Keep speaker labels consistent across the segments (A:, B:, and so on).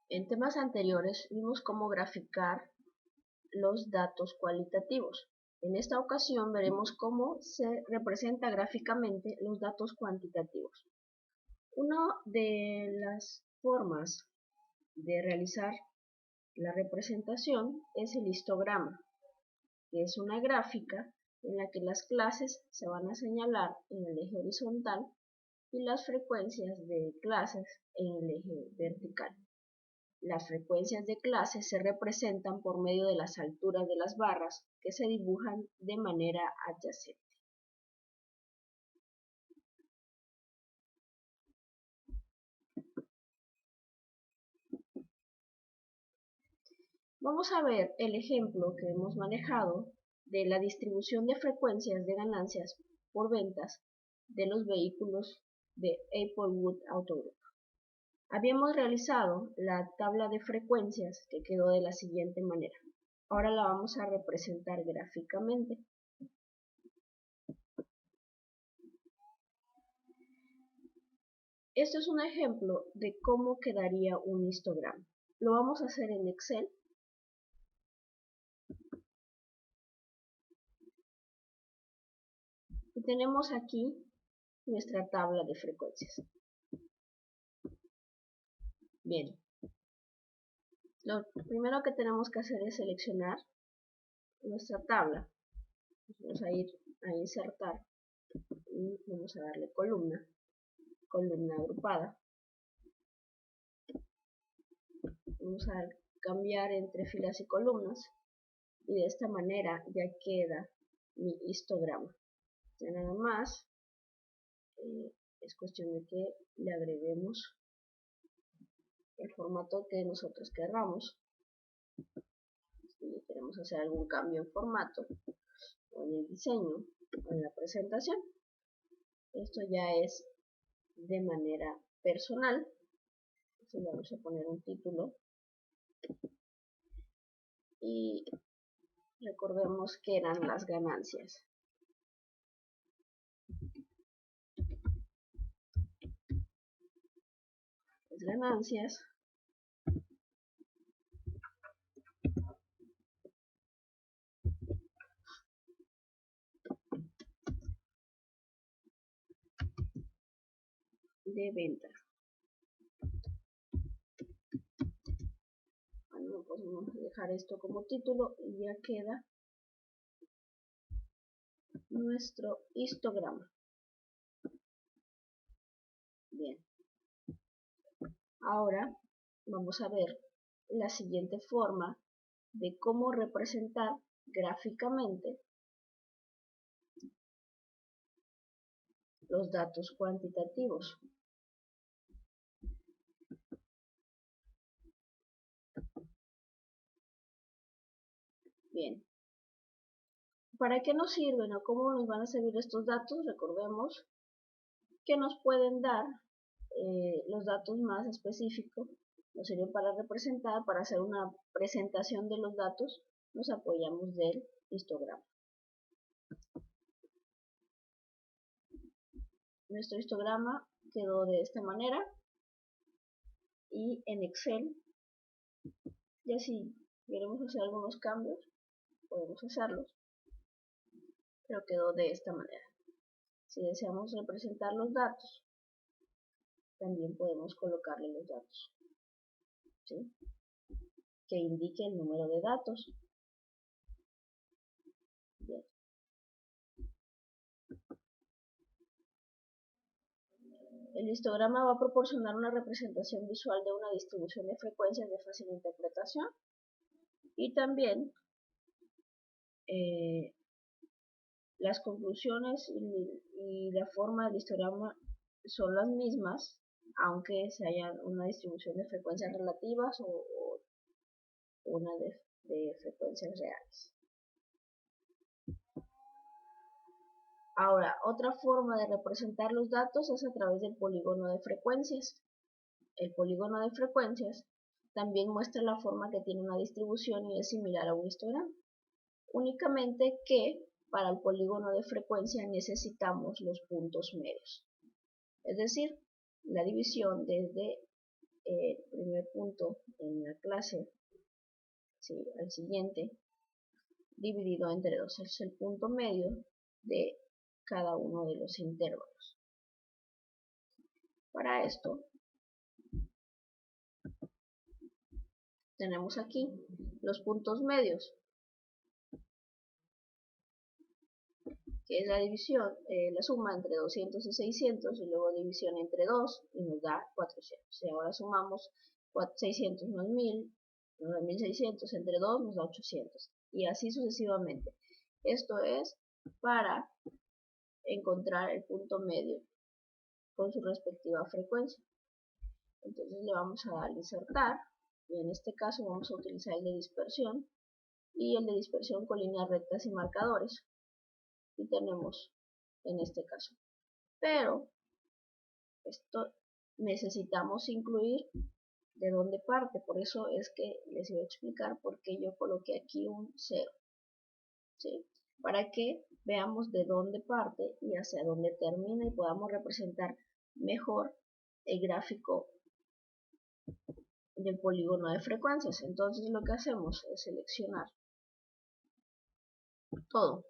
A: En temas anteriores vimos cómo graficar los datos cualitativos. En esta ocasión veremos cómo se representa gráficamente los datos cuantitativos. Una de las formas de realizar la representación es el histograma, que es una gráfica en la que las clases se van a señalar en el eje horizontal y las frecuencias de clases en el eje vertical. Las frecuencias de clases se representan por medio de las alturas de las barras que se dibujan de manera adyacente. Vamos a ver el ejemplo que hemos manejado de la distribución de frecuencias de ganancias por ventas de los vehículos de Applewood Auto Group. Habíamos realizado la tabla de frecuencias que quedó de la siguiente manera. Ahora la vamos a representar gráficamente. Esto es un ejemplo de cómo quedaría un histograma. Lo vamos a hacer en Excel. Y tenemos aquí nuestra tabla de frecuencias. Bien. Lo primero que tenemos que hacer es seleccionar nuestra tabla. Vamos a ir a insertar y vamos a darle columna agrupada. Vamos a cambiar entre filas y columnas y de esta manera ya queda mi histograma. Ya nada más es cuestión de que le agreguemos el formato que nosotros queramos. Si queremos hacer algún cambio en formato o en el diseño o en la presentación, esto ya es de manera personal. Entonces vamos a poner un título y recordemos que eran las ganancias. Las ganancias de venta. Bueno, pues vamos a dejar esto como título y ya queda nuestro histograma. Bien. Ahora vamos a ver la siguiente forma de cómo representar gráficamente los datos cuantitativos. Bien. ¿Para qué nos sirven o cómo nos van a servir estos datos? Recordemos que nos pueden dar los datos más específicos, nos sirven para representar, para hacer una presentación de los datos, nos apoyamos del histograma. Nuestro histograma quedó de esta manera y en Excel, ya si queremos hacer algunos cambios, podemos hacerlos, pero quedó de esta manera. Si deseamos representar los datos, también podemos colocarle los datos, ¿sí?, que indique el número de datos. Bien. El histograma va a proporcionar una representación visual de una distribución de frecuencias de fácil interpretación y también las conclusiones y la forma del histograma son las mismas, aunque se haya una distribución de frecuencias relativas o una de frecuencias reales. Ahora, otra forma de representar los datos es a través del polígono de frecuencias. El polígono de frecuencias también muestra la forma que tiene una distribución y es similar a un histograma. Únicamente que para el polígono de frecuencia necesitamos los puntos medios. Es decir, la división desde el primer punto en la clase, ¿sí?, al siguiente, dividido entre 2. Es el punto medio de cada uno de los intervalos. Para esto, tenemos aquí los puntos medios, que es la división, la suma entre 200 y 600, y luego división entre 2, y nos da 400. Y ahora sumamos 600 más 1000, 9600 entre 2 nos da 800, y así sucesivamente. Esto es para encontrar el punto medio con su respectiva frecuencia. Entonces le vamos a dar insertar, y en este caso vamos a utilizar el de dispersión, y el de dispersión con líneas rectas y marcadores. Y tenemos en este caso. Pero esto necesitamos incluir de dónde parte. Por eso es que les voy a explicar por qué yo coloqué aquí un 0. ¿Sí? Para que veamos de dónde parte y hacia dónde termina y podamos representar mejor el gráfico del polígono de frecuencias. Entonces lo que hacemos es seleccionar todo.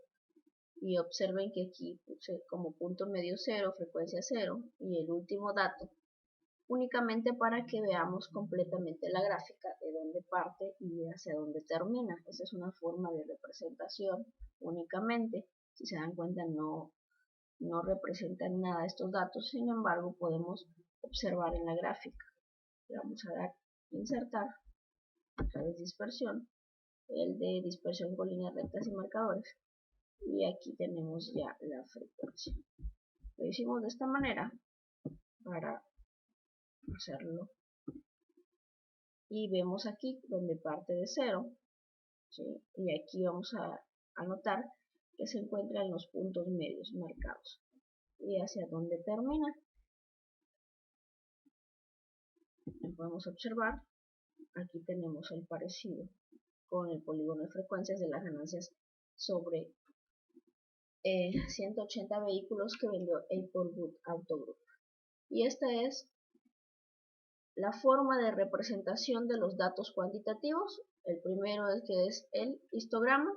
A: Y observen que aquí puse como punto medio 0, frecuencia 0, y el último dato, únicamente para que veamos completamente la gráfica de dónde parte y hacia dónde termina. Esa es una forma de representación únicamente. Si se dan cuenta, no representan nada estos datos, sin embargo podemos observar en la gráfica. Le vamos a dar insertar, otra vez dispersión, el de dispersión con líneas rectas y marcadores. Y aquí tenemos ya la frecuencia. Lo hicimos de esta manera para hacerlo. Y vemos aquí donde parte de 0. ¿Sí? Y aquí vamos a anotar que se encuentra en los puntos medios marcados. Y hacia donde termina. Podemos observar. Aquí tenemos el parecido con el polígono de frecuencias de las ganancias sobre 180 vehículos que vendió Airport Auto Group. Y esta es la forma de representación de los datos cuantitativos. El primero es que es el histograma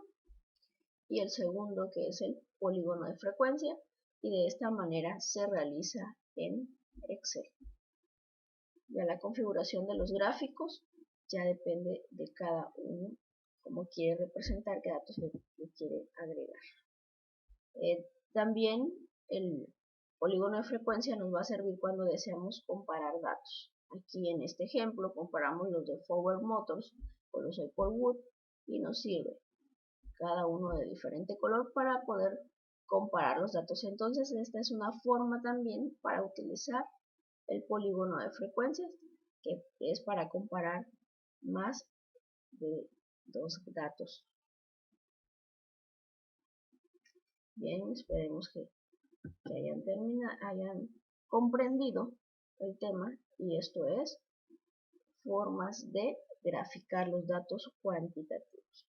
A: y el segundo que es el polígono de frecuencia, y de esta manera se realiza en Excel. Ya la configuración de los gráficos ya depende de cada uno, cómo quiere representar, qué datos le quiere agregar. También el polígono de frecuencia nos va a servir cuando deseamos comparar datos. Aquí en este ejemplo comparamos los de Ford Motors con los de Airport Wood y nos sirve cada uno de diferente color para poder comparar los datos. Entonces esta es una forma también para utilizar el polígono de frecuencias, que es para comparar más de dos datos. Bien, esperemos que hayan comprendido el tema, y esto es formas de graficar los datos cuantitativos.